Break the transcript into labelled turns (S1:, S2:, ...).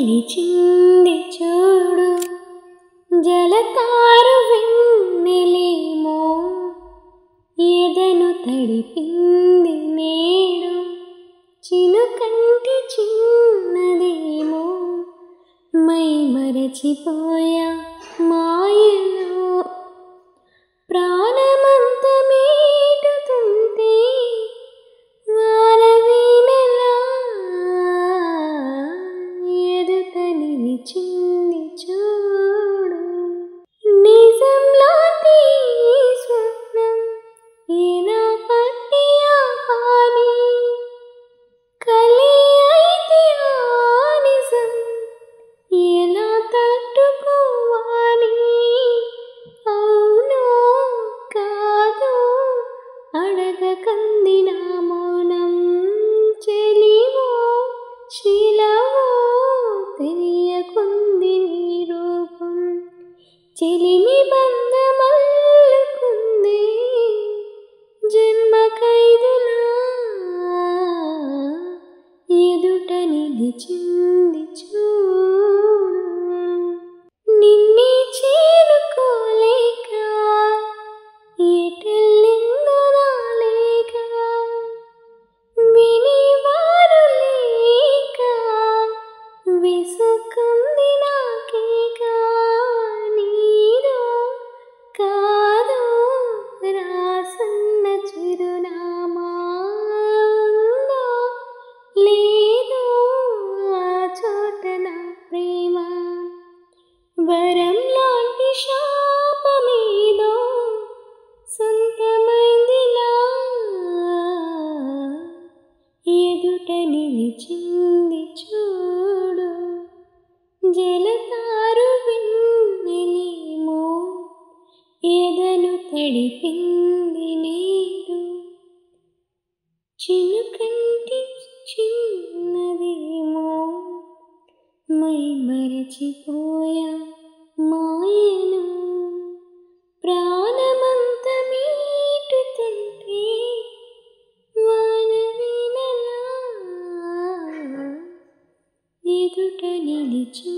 S1: నిలిచింది చూడు జలతారు వెన్నెలేమో ఎదను తడిపింది నేడు చినుకంటి చిన్నదేమో మై మరచిపోయా మాయలో ప్రాణమంత మీటుతుంటే వానవీనలా ఎదుట నిలిచింది చూడు నిజం లాంటి స్వప్నం ఎలా పట్టి ఆపాలి కలి అయితే ఆ నిజం ఎలా తట్టుకోవాలి అవునో కాదో అడగకంది నా మౌనం చెలివో శిలవో తెలియకుంది నీ రూపం చెలిమి బంధమల్లుకుంది జన్మ ఖైదులా ఎదుట నిలిచింది చూడు నిన్నే చేరుకోలేక ఎటెళ్ళిందో నాలేక వినేవారు లేక విసుకుంది నాకేక నీదో కాదో రాసున్న చిరునామా ఉందో లేదో ఆ చోట నా ప్రేమ వరం లాంటి శాపమేదో సొంతమైందిలా ఎదుట నిలిచింది చూడు జలతారు వెన్నెలేమో ఎదను తడిపింది నేడు చినుకంటి చిన్నదేమో మై మరచిపోయా మాయను ప్రాణమంత మీటుతుంటే వానవీనలా ఎదుట నిలిచి